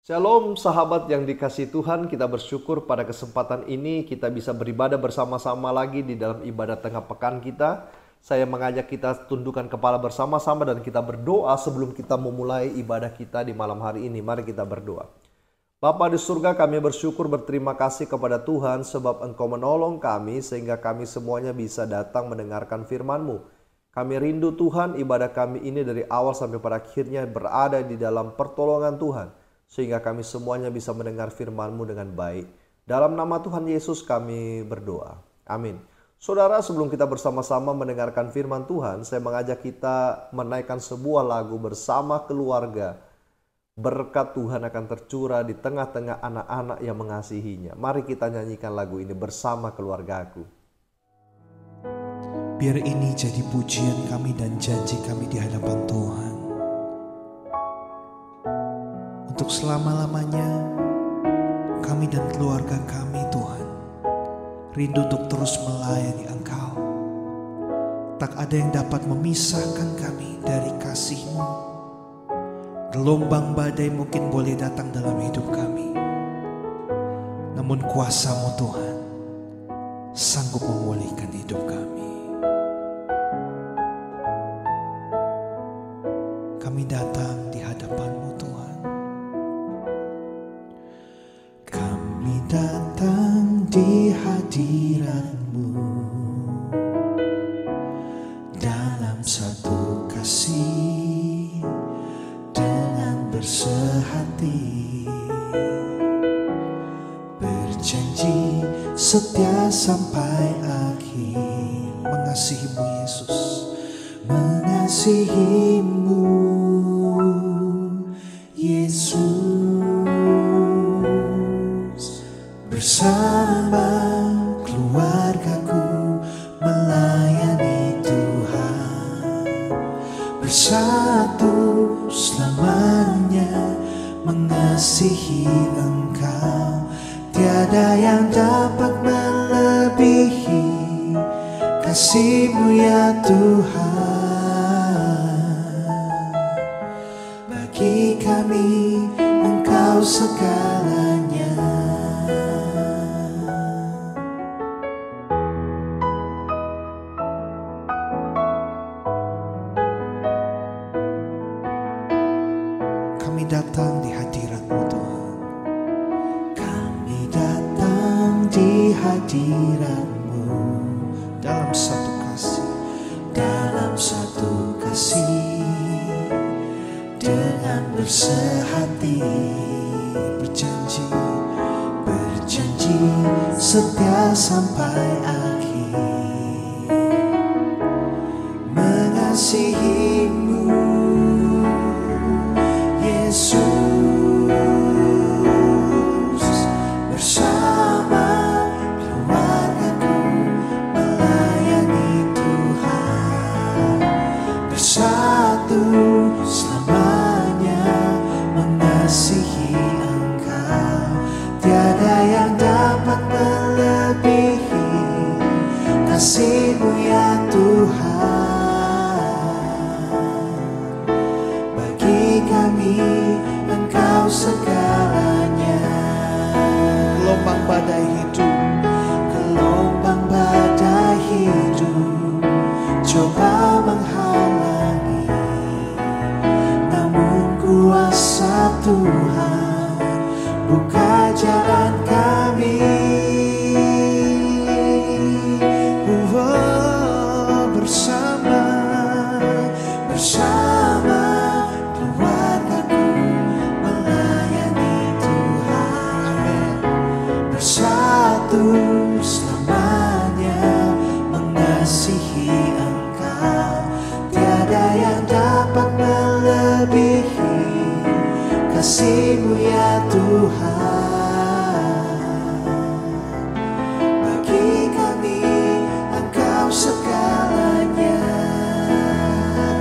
Shalom sahabat yang dikasihi Tuhan, kita bersyukur pada kesempatan ini kita bisa beribadah bersama-sama lagi di dalam ibadah tengah pekan kita. Saya mengajak kita tundukkan kepala bersama-sama dan kita berdoa sebelum kita memulai ibadah kita di malam hari ini. Mari kita berdoa. Bapa di surga, kami bersyukur berterima kasih kepada Tuhan sebab Engkau menolong kami sehingga kami semuanya bisa datang mendengarkan firman-Mu. Kami rindu Tuhan, ibadah kami ini dari awal sampai pada akhirnya berada di dalam pertolongan Tuhan, sehingga kami semuanya bisa mendengar firman-Mu dengan baik. Dalam nama Tuhan Yesus kami berdoa. Amin. Saudara, sebelum kita bersama-sama mendengarkan firman Tuhan, saya mengajak kita menaikkan sebuah lagu bersama keluarga. Berkat Tuhan akan tercurah di tengah-tengah anak-anak yang mengasihinya. Mari kita nyanyikan lagu ini bersama keluargaku. Biar ini jadi pujian kami dan janji kami di hadapan Tuhan. Untuk selama-lamanya kami dan keluarga kami Tuhan rindu untuk terus melayani Engkau. Tak ada yang dapat memisahkan kami dari kasih-Mu. Gelombang badai mungkin boleh datang dalam hidup kami, namun kuasa-Mu Tuhan sanggup memulihkan hidup kami. Kami datang di hadapan-Mu Tuhan. Kami datang di hadirat-Mu dalam satu kasih dengan bersehati, berjanji setia sampai akhir. Mengasihi-Mu Yesus, mengasihi-Mu Yesus. Bersama keluargaku melayani Tuhan, bersatu selamanya mengasihi Engkau. Tiada yang dapat melebihi kasih-Mu ya Tuhan. Bagi kami Engkau segalanya. Kami datang di hadirat-Mu Tuhan. Kami datang di hadirat-Mu dalam satu kasih, dalam satu kasih, dengan bersehati, berjanji, berjanji setia sampai akhir, mengasihi-Mu Yesus. Bersama keluargaku melayani Tuhan, bersatu selamanya mengasihi Engkau. Tiada yang dapat melebihi kasih-Mu ya Tuhan. Bagi kami Engkau segalanya. Gelombang badai hidup, gelombang badai hidup coba menghalangi, namun kuasa Tuhan buka jalan kami. Bersama keluargaku melayani Tuhan, bersatu selamanya mengasihi Engkau. Tiada yang dapat melebihi kasih-Mu ya Tuhan. Bagi kami Engkau segalanya.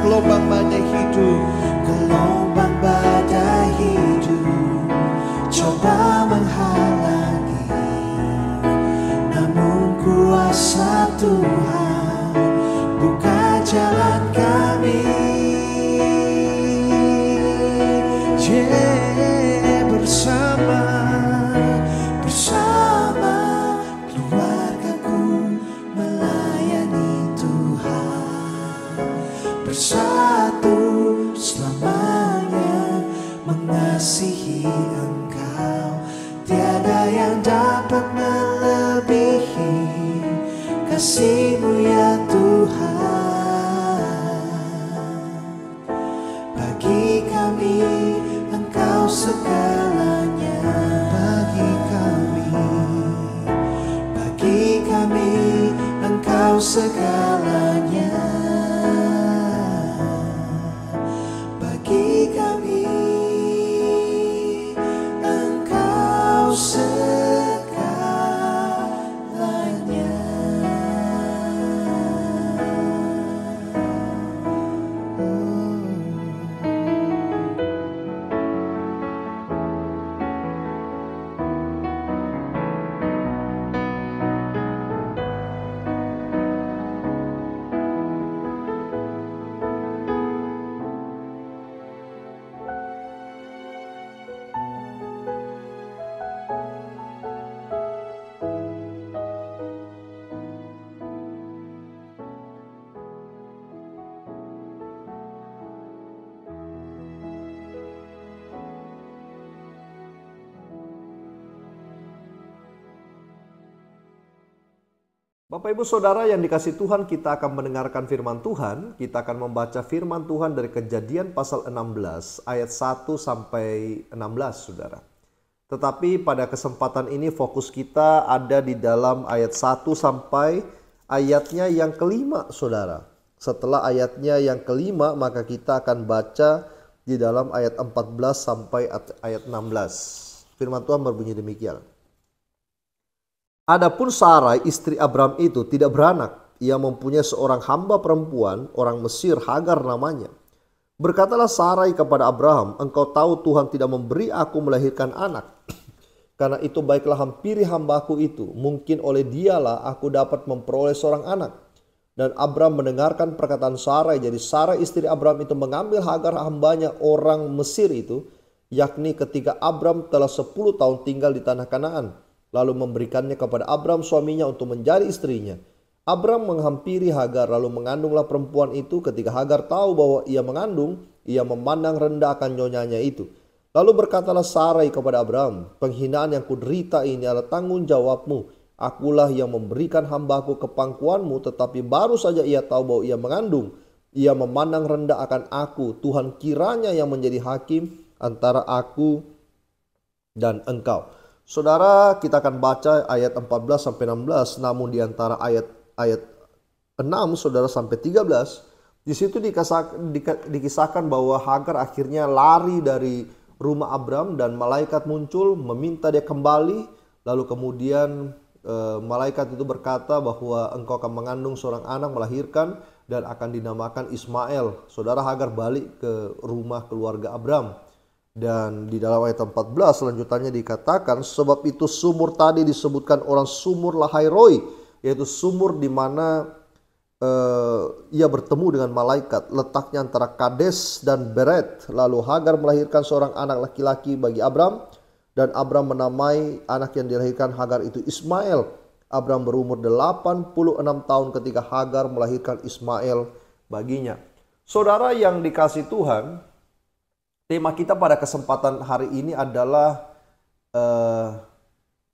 Gelombang badai hidup, gelombang badai hidup coba menghalangi, namun kuasa Tuhan buka jalan kami. bagi Engkau, tiada yang dapat melebihi kasih-Mu ya Tuhan. Bagi kami Engkau segalanya, bagi kami Engkau segalanya, bagi kami Engkau segalanya. Bapak Ibu Saudara yang dikasih Tuhan, kita akan mendengarkan firman Tuhan. Kita akan membaca firman Tuhan dari Kejadian pasal 16 ayat 1 sampai 16 Saudara. Tetapi pada kesempatan ini fokus kita ada di dalam ayat 1 sampai ayatnya yang kelima Saudara. Setelah ayatnya yang kelima maka kita akan baca di dalam ayat 14 sampai ayat 16. Firman Tuhan berbunyi demikian. Adapun Sarai istri Abram itu tidak beranak. Ia mempunyai seorang hamba perempuan, orang Mesir, Hagar namanya. Berkatalah Sarai kepada Abraham, engkau tahu Tuhan tidak memberi aku melahirkan anak. Karena itu baiklah hampiri hambaku itu. Mungkin oleh dialah aku dapat memperoleh seorang anak. Dan Abram mendengarkan perkataan Sarai. Jadi Sarai istri Abram itu mengambil Hagar hambanya orang Mesir itu. Yakni ketika Abram telah 10 tahun tinggal di tanah Kanaan. Lalu memberikannya kepada Abram suaminya untuk menjadi istrinya. Abram menghampiri Hagar lalu mengandunglah perempuan itu. Ketika Hagar tahu bahwa ia mengandung, ia memandang rendah akan nyonyanya itu. Lalu berkatalah Sarai kepada Abram, penghinaan yang kuderita ini adalah tanggung jawabmu. Akulah yang memberikan hambaku ke pangkuanmu, tetapi baru saja ia tahu bahwa ia mengandung. Ia memandang rendah akan aku. Tuhan kiranya yang menjadi hakim antara aku dan engkau. Saudara, kita akan baca ayat 14 sampai 16, namun di antara ayat 6 Saudara sampai 13, di situ dikisahkan bahwa Hagar akhirnya lari dari rumah Abram dan malaikat muncul meminta dia kembali. Lalu kemudian malaikat itu berkata bahwa engkau akan mengandung seorang anak, melahirkan dan akan dinamakan Ismail. Saudara, Hagar balik ke rumah keluarga Abram. Dan di dalam ayat 14 selanjutnya dikatakan, sebab itu sumur tadi disebutkan orang sumur Lahairoi, yaitu sumur di mana ia bertemu dengan malaikat, letaknya antara Kades dan Beret. Lalu Hagar melahirkan seorang anak laki-laki bagi Abram, dan Abram menamai anak yang dilahirkan Hagar itu Ismail. Abram berumur 86 tahun ketika Hagar melahirkan Ismail baginya. Saudara yang dikasih Tuhan, tema kita pada kesempatan hari ini adalah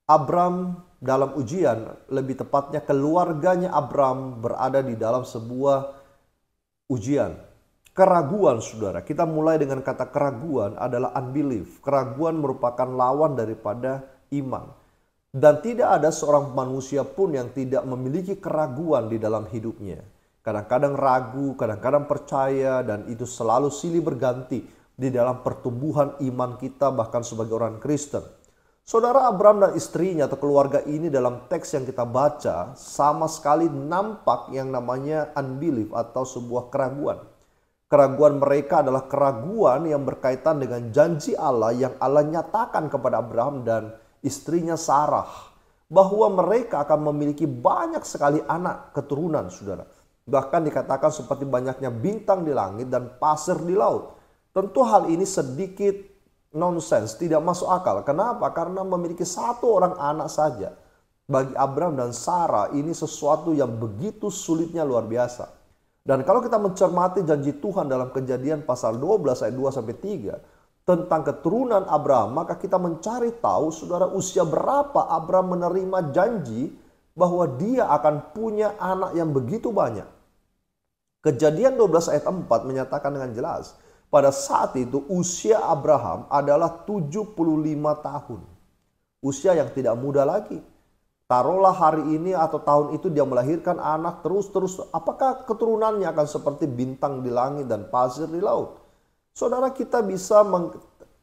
Abram dalam ujian, lebih tepatnya keluarganya Abram berada di dalam sebuah ujian. Keraguan Saudara, kita mulai dengan kata keraguan adalah unbelief. Keraguan merupakan lawan daripada iman. Dan tidak ada seorang manusia pun yang tidak memiliki keraguan di dalam hidupnya. Kadang-kadang ragu, kadang-kadang percaya, dan itu selalu silih berganti di dalam pertumbuhan iman kita bahkan sebagai orang Kristen. Saudara, Abram dan istrinya atau keluarga ini dalam teks yang kita baca sama sekali nampak yang namanya unbelief atau sebuah keraguan. Keraguan mereka adalah keraguan yang berkaitan dengan janji Allah yang Allah nyatakan kepada Abraham dan istrinya Sarah, bahwa mereka akan memiliki banyak sekali anak keturunan Saudara. Bahkan dikatakan seperti banyaknya bintang di langit dan pasir di laut. Tentu hal ini sedikit nonsens, tidak masuk akal. Kenapa? Karena memiliki satu orang anak saja. Bagi Abram dan Sarah ini sesuatu yang begitu sulitnya luar biasa. Dan kalau kita mencermati janji Tuhan dalam Kejadian pasal 12 ayat 2 sampai 3, tentang keturunan Abraham, maka kita mencari tahu saudara usia berapa Abraham menerima janji bahwa dia akan punya anak yang begitu banyak. Kejadian 12 ayat 4 menyatakan dengan jelas, pada saat itu usia Abraham adalah 75 tahun. Usia yang tidak muda lagi. Taruhlah hari ini atau tahun itu dia melahirkan anak terus-terus. Apakah keturunannya akan seperti bintang di langit dan pasir di laut? Saudara, kita bisa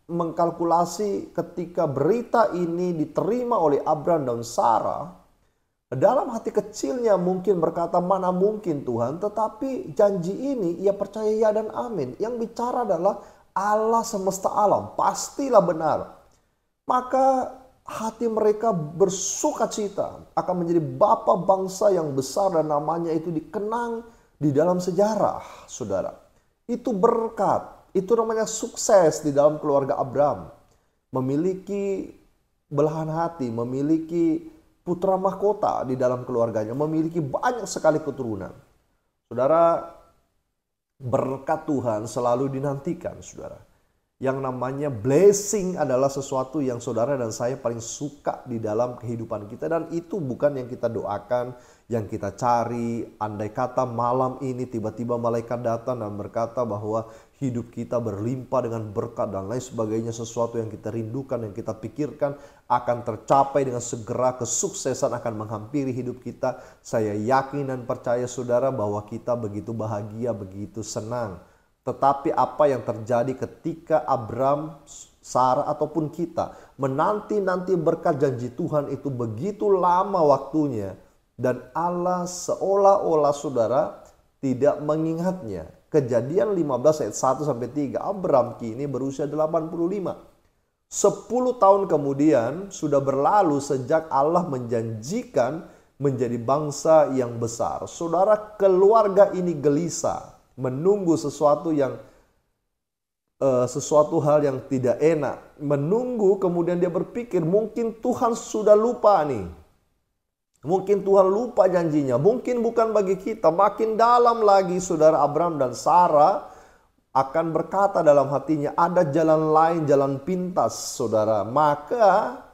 mengkalkulasi ketika berita ini diterima oleh Abraham dan Sarah. Dalam hati kecilnya mungkin berkata, mana mungkin Tuhan, tetapi janji ini ia percaya ya dan amin. Yang bicara adalah Allah semesta alam, pastilah benar. Maka hati mereka bersukacita akan menjadi bapa bangsa yang besar dan namanya itu dikenang di dalam sejarah, saudara. Itu berkat, itu namanya sukses di dalam keluarga Abraham. Memiliki belahan hati, memiliki putra mahkota di dalam keluarganya, memiliki banyak sekali keturunan. Saudara, berkat Tuhan selalu dinantikan, saudara. Yang namanya blessing adalah sesuatu yang saudara dan saya paling suka di dalam kehidupan kita. Dan itu bukan yang kita doakan, yang kita cari. Andai kata malam ini tiba-tiba malaikat datang dan berkata bahwa hidup kita berlimpah dengan berkat dan lain sebagainya. Sesuatu yang kita rindukan, yang kita pikirkan akan tercapai dengan segera, kesuksesan akan menghampiri hidup kita. Saya yakin dan percaya saudara bahwa kita begitu bahagia, begitu senang. Tetapi apa yang terjadi ketika Abraham, Sarah ataupun kita menanti-nanti berkat janji Tuhan itu begitu lama waktunya. Dan Allah seolah-olah saudara tidak mengingatnya. Kejadian 15 ayat 1-3, Abraham kini berusia 85. 10 tahun kemudian sudah berlalu sejak Allah menjanjikan menjadi bangsa yang besar. Saudara, keluarga ini gelisah, menunggu sesuatu hal yang tidak enak. Menunggu, kemudian dia berpikir mungkin Tuhan sudah lupa nih. Mungkin Tuhan lupa janjinya. Mungkin bukan bagi kita. Makin dalam lagi saudara, Abraham dan Sarah akan berkata dalam hatinya, ada jalan lain, jalan pintas saudara. Maka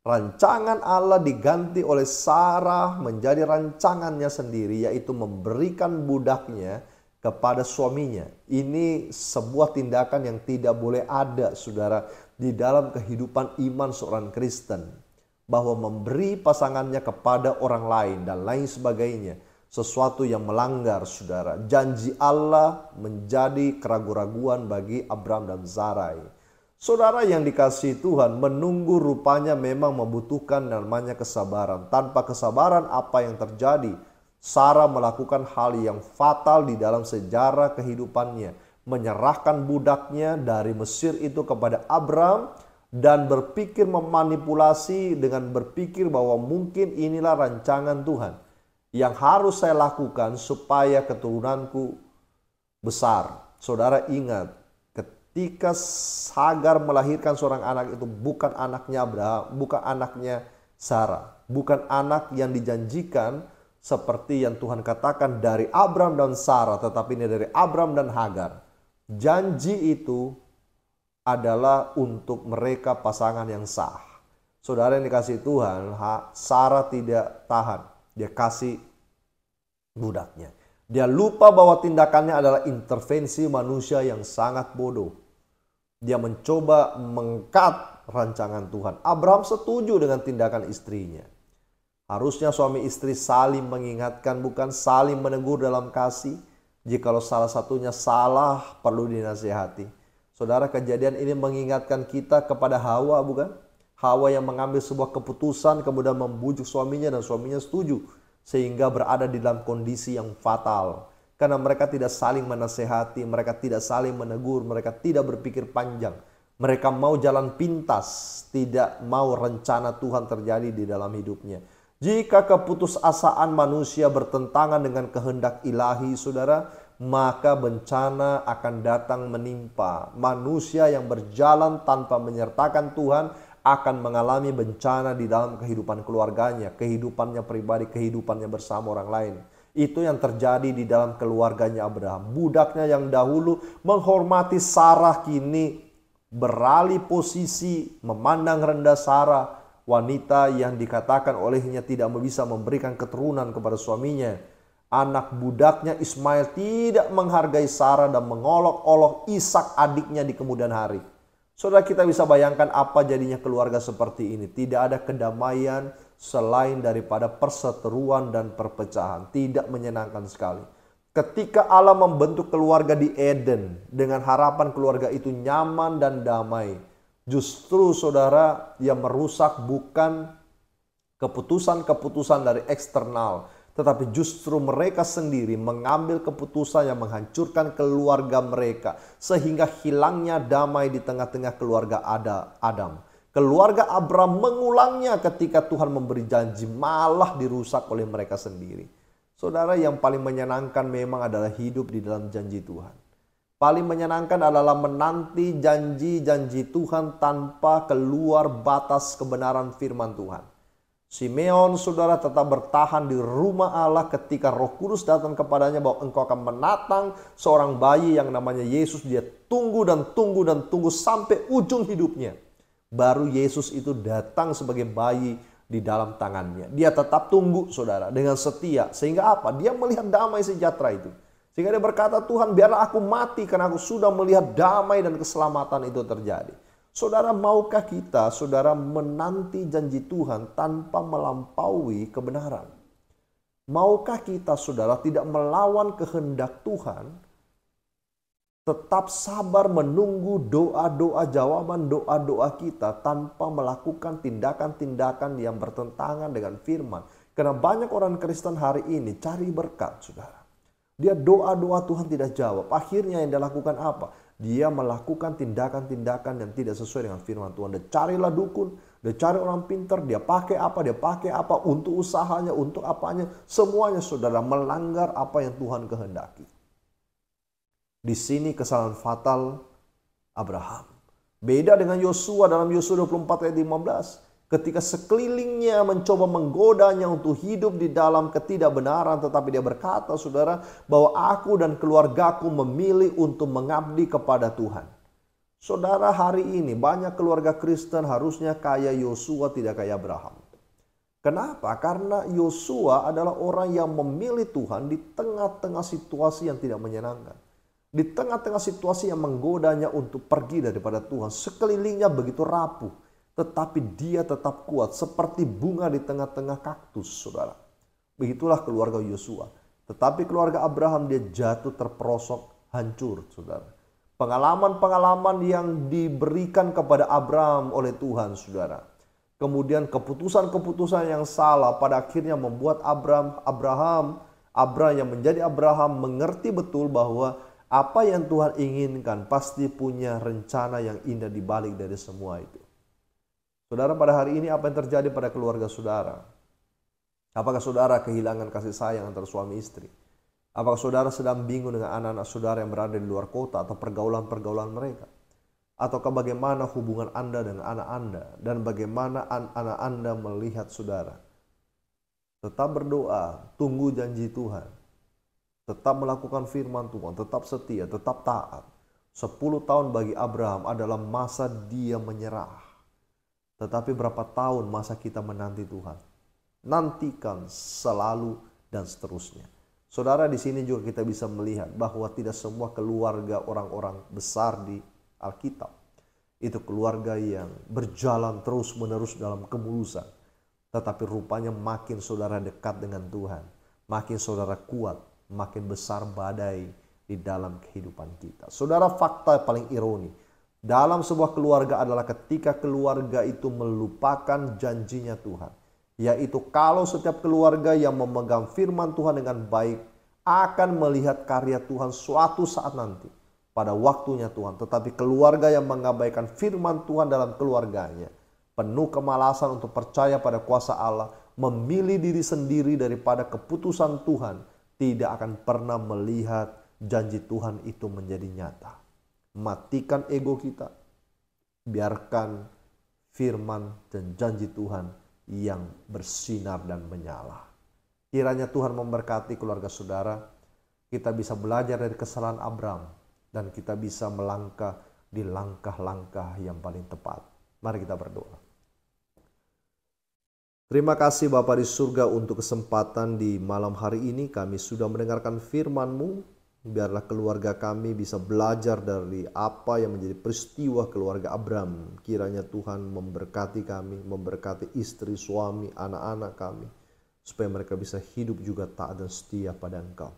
rancangan Allah diganti oleh Sarah menjadi rancangannya sendiri, yaitu memberikan budaknya kepada suaminya. Ini sebuah tindakan yang tidak boleh ada saudara di dalam kehidupan iman seorang Kristen. Bahwa memberi pasangannya kepada orang lain dan lain sebagainya. Sesuatu yang melanggar saudara. Janji Allah menjadi keraguan-raguan bagi Abraham dan Sarai. Saudara yang dikasihi Tuhan, menunggu rupanya memang membutuhkan namanya kesabaran. Tanpa kesabaran apa yang terjadi? Sarah melakukan hal yang fatal di dalam sejarah kehidupannya. Menyerahkan budaknya dari Mesir itu kepada Abraham. Dan berpikir memanipulasi dengan berpikir bahwa mungkin inilah rancangan Tuhan. Yang harus saya lakukan supaya keturunanku besar. Saudara ingat, ketika Hagar melahirkan seorang anak itu bukan anaknya Abraham, bukan anaknya Sarah. Bukan anak yang dijanjikan seperti yang Tuhan katakan dari Abraham dan Sarah. Tetapi ini dari Abraham dan Hagar. Janji itu adalah untuk mereka pasangan yang sah. Saudara yang dikasih Tuhan, Sarah tidak tahan. Dia kasih budaknya. Dia lupa bahwa tindakannya adalah intervensi manusia yang sangat bodoh. Dia mencoba mengkat rancangan Tuhan. Abraham setuju dengan tindakan istrinya. Harusnya suami istri saling mengingatkan, bukan saling menegur dalam kasih. Jikalau salah satunya salah, perlu dinasihati. Saudara, kejadian ini mengingatkan kita kepada Hawa, bukan? Hawa yang mengambil sebuah keputusan kemudian membujuk suaminya dan suaminya setuju. Sehingga berada di dalam kondisi yang fatal. Karena mereka tidak saling menasehati, mereka tidak saling menegur, mereka tidak berpikir panjang. Mereka mau jalan pintas, tidak mau rencana Tuhan terjadi di dalam hidupnya. Jika keputusasaan manusia bertentangan dengan kehendak ilahi, saudara, maka bencana akan datang menimpa. Manusia yang berjalan tanpa menyertakan Tuhan akan mengalami bencana di dalam kehidupan keluarganya, kehidupannya pribadi, kehidupannya bersama orang lain. Itu yang terjadi di dalam keluarganya Abraham. Budaknya yang dahulu menghormati Sarah kini beralih posisi, memandang rendah Sarah, wanita yang dikatakan olehnya tidak bisa memberikan keturunan kepada suaminya. Anak budaknya Ismail tidak menghargai Sarah dan mengolok-olok Ishak adiknya di kemudian hari. Saudara, kita bisa bayangkan apa jadinya keluarga seperti ini. Tidak ada kedamaian selain daripada perseteruan dan perpecahan. Tidak menyenangkan sekali. Ketika Allah membentuk keluarga di Eden dengan harapan keluarga itu nyaman dan damai, justru saudara, yang merusak bukan keputusan-keputusan dari eksternal, tetapi justru mereka sendiri mengambil keputusan yang menghancurkan keluarga mereka, sehingga hilangnya damai di tengah-tengah keluarga Adam. Keluarga Abraham mengulangnya ketika Tuhan memberi janji, malah dirusak oleh mereka sendiri. Saudara, yang paling menyenangkan memang adalah hidup di dalam janji Tuhan. Paling menyenangkan adalah menanti janji-janji Tuhan tanpa keluar batas kebenaran firman Tuhan. Simeon, saudara, tetap bertahan di rumah Allah ketika Roh Kudus datang kepadanya bahwa engkau akan menatang seorang bayi yang namanya Yesus. Dia tunggu dan tunggu dan tunggu sampai ujung hidupnya. Baru Yesus itu datang sebagai bayi di dalam tangannya. Dia tetap tunggu, saudara, dengan setia. Sehingga apa? Dia melihat damai sejahtera itu. Sehingga dia berkata, Tuhan, biarlah aku mati karena aku sudah melihat damai dan keselamatan itu terjadi. Saudara, maukah kita, saudara, menanti janji Tuhan tanpa melampaui kebenaran? Maukah kita, saudara, tidak melawan kehendak Tuhan, tetap sabar menunggu doa-doa, jawaban doa-doa kita tanpa melakukan tindakan-tindakan yang bertentangan dengan firman? Karena banyak orang Kristen hari ini cari berkat, saudara. Dia doa-doa Tuhan tidak jawab. Akhirnya yang dia lakukan apa? Dia melakukan tindakan-tindakan yang tidak sesuai dengan firman Tuhan. Dia carilah dukun, dia cari orang pintar, dia pakai apa untuk usahanya, untuk apanya. Semuanya, saudara, melanggar apa yang Tuhan kehendaki. Di sini kesalahan fatal Abraham. Beda dengan Yosua dalam Yosua 24 ayat 15. Ketika sekelilingnya mencoba menggodanya untuk hidup di dalam ketidakbenaran, tetapi dia berkata, saudara, bahwa aku dan keluargaku memilih untuk mengabdi kepada Tuhan. Saudara, hari ini banyak keluarga Kristen harusnya kayak Yosua, tidak kayak Abraham. Kenapa? Karena Yosua adalah orang yang memilih Tuhan di tengah-tengah situasi yang tidak menyenangkan. Di tengah-tengah situasi yang menggodanya untuk pergi daripada Tuhan. Sekelilingnya begitu rapuh, tetapi dia tetap kuat seperti bunga di tengah-tengah kaktus, saudara. Begitulah keluarga Yosua. Tetapi keluarga Abraham, dia jatuh terperosok, hancur, saudara. Pengalaman-pengalaman yang diberikan kepada Abraham oleh Tuhan, saudara. Kemudian keputusan-keputusan yang salah pada akhirnya membuat Abraham yang menjadi Abraham mengerti betul bahwa apa yang Tuhan inginkan pasti punya rencana yang indah di balik dari semua itu. Saudara, pada hari ini apa yang terjadi pada keluarga saudara? Apakah saudara kehilangan kasih sayang antara suami istri? Apakah saudara sedang bingung dengan anak-anak saudara yang berada di luar kota atau pergaulan-pergaulan mereka? Ataukah bagaimana hubungan Anda dengan anak Anda? Dan bagaimana anak Anda melihat saudara? Tetap berdoa, tunggu janji Tuhan. Tetap melakukan firman Tuhan, tetap setia, tetap taat. 10 tahun bagi Abraham adalah masa dia menyerah. Tetapi berapa tahun masa kita menanti Tuhan? Nantikan selalu dan seterusnya. Saudara, di sini juga kita bisa melihat bahwa tidak semua keluarga orang-orang besar di Alkitab itu keluarga yang berjalan terus-menerus dalam kemulusan. Tetapi rupanya makin saudara dekat dengan Tuhan, makin saudara kuat, makin besar badai di dalam kehidupan kita. Saudara, fakta paling ironi dalam sebuah keluarga adalah ketika keluarga itu melupakan janjinya Tuhan. Yaitu kalau setiap keluarga yang memegang firman Tuhan dengan baik akan melihat karya Tuhan suatu saat nanti pada waktunya Tuhan. Tetapi keluarga yang mengabaikan firman Tuhan dalam keluarganya, penuh kemalasan untuk percaya pada kuasa Allah, memilih diri sendiri daripada keputusan Tuhan, tidak akan pernah melihat janji Tuhan itu menjadi nyata. Matikan ego kita, biarkan firman dan janji Tuhan yang bersinar dan menyala. Kiranya Tuhan memberkati keluarga saudara. Kita bisa belajar dari kesalahan Abraham dan kita bisa melangkah di langkah-langkah yang paling tepat. Mari kita berdoa. Terima kasih Bapa di surga untuk kesempatan di malam hari ini kami sudah mendengarkan firman-Mu. Biarlah keluarga kami bisa belajar dari apa yang menjadi peristiwa keluarga Abram. Kiranya Tuhan memberkati kami, memberkati istri, suami, anak-anak kami, supaya mereka bisa hidup juga taat dan setia pada Engkau.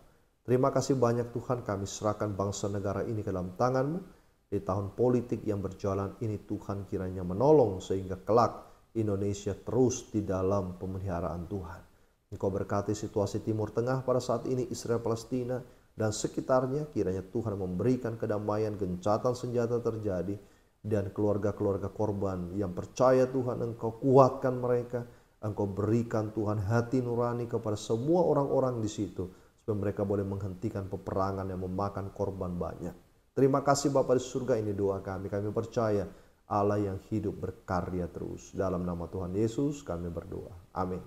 Terima kasih banyak Tuhan, kami serahkan bangsa negara ini ke dalam tangan-Mu. Di tahun politik yang berjalan ini Tuhan kiranya menolong sehingga kelak Indonesia terus di dalam pemeliharaan Tuhan. Engkau berkati situasi Timur Tengah pada saat ini, Israel Palestina dan sekitarnya. Kiranya Tuhan memberikan kedamaian, gencatan senjata terjadi, dan keluarga-keluarga korban yang percaya Tuhan Engkau kuatkan mereka. Engkau berikan Tuhan hati nurani kepada semua orang-orang di situ, supaya mereka boleh menghentikan peperangan yang memakan korban banyak. Terima kasih Bapa di surga, ini doa kami. Kami percaya Allah yang hidup berkarya terus. Dalam nama Tuhan Yesus kami berdoa. Amin.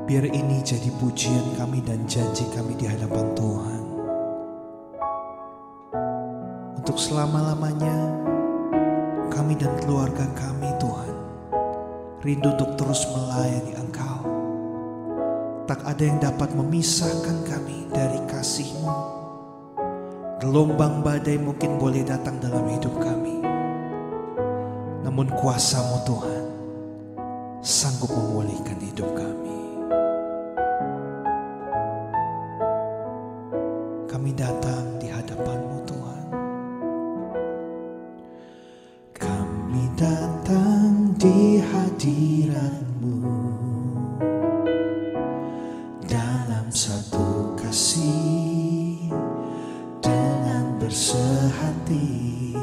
Biar ini jadi pujian kami dan janji kami di hadapan Tuhan. Untuk selama-lamanya kami dan keluarga kami Tuhan rindu untuk terus melayani Engkau. Tak ada yang dapat memisahkan kami dari kasih-Mu. Gelombang badai mungkin boleh datang dalam hidup kami, namun kuasa-Mu Tuhan sanggup memulihkan hidup kami. Kami datang di hadapan-Mu Tuhan. Kami datang di hadirat-Mu dalam satu kasih, bersehati,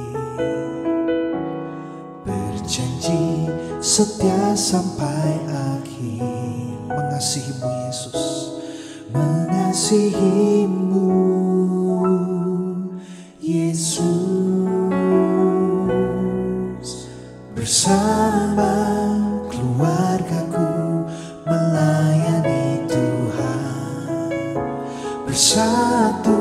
berjanji setia sampai akhir. Mengasihi-Mu Yesus, mengasihi-Mu Yesus. Bersama keluargaku melayani Tuhan, bersatu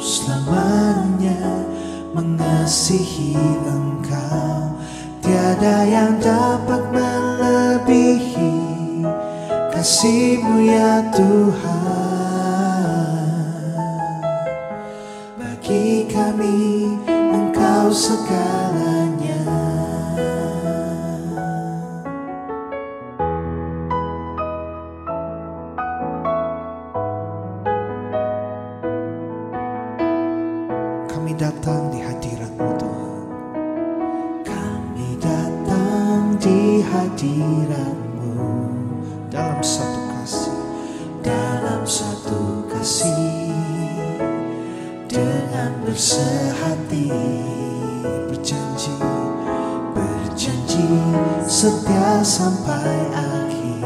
selamanya mengasihi Engkau. Tiada yang dapat melebihi kasih-Mu ya Tuhan. Bagi kami Engkau segalanya. Kami datang di hadirat-Mu Tuhan. Kami datang di hadirat-Mu dalam satu kasih, dalam satu kasih, dengan bersehati, berjanji, berjanji setia sampai akhir.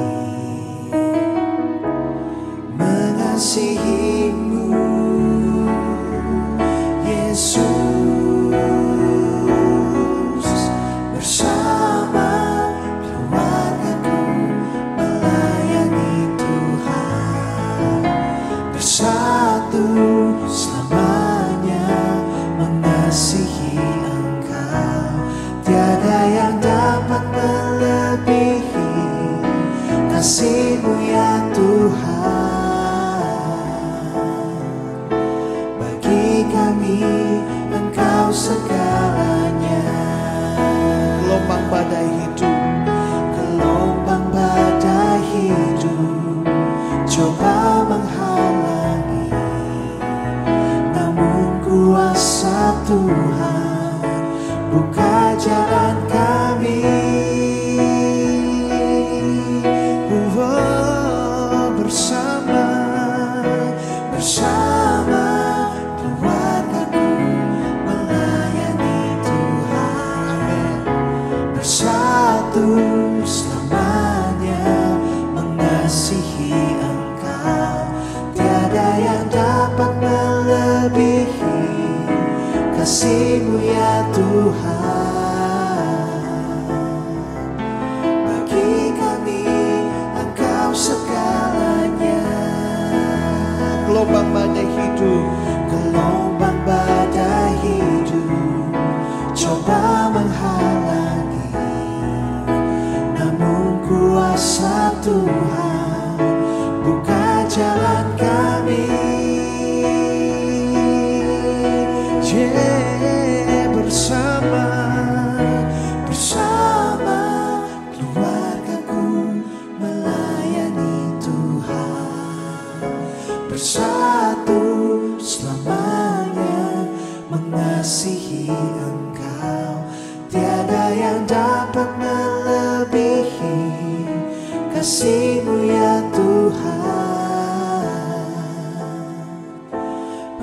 Mengasihi-Mu Yesus, bersama keluargaku melayani Tuhan, bersatu selamanya mengasihi Engkau. Tiada yang dapat melebihi kasih-Mu ya Tuhan. Kami Engkau segalanya. Gelombang badai hidup, gelombang badai hidup coba menghalangi, namun kuasa Tuhan buka jalan kami. Bersama keluargaku melayani Tuhan, bersatu selamanya mengasihi Engkau. Tiada yang dapat melebihi kasih-Mu ya Tuhan. Bagi kami Engkau segalanya. Gelombang badai hidup, gelombang badai hidup kasih-Mu ya Tuhan.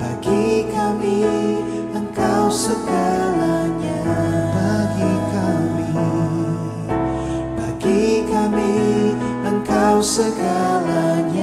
Bagi kami Engkau segalanya. Bagi kami Engkau segalanya.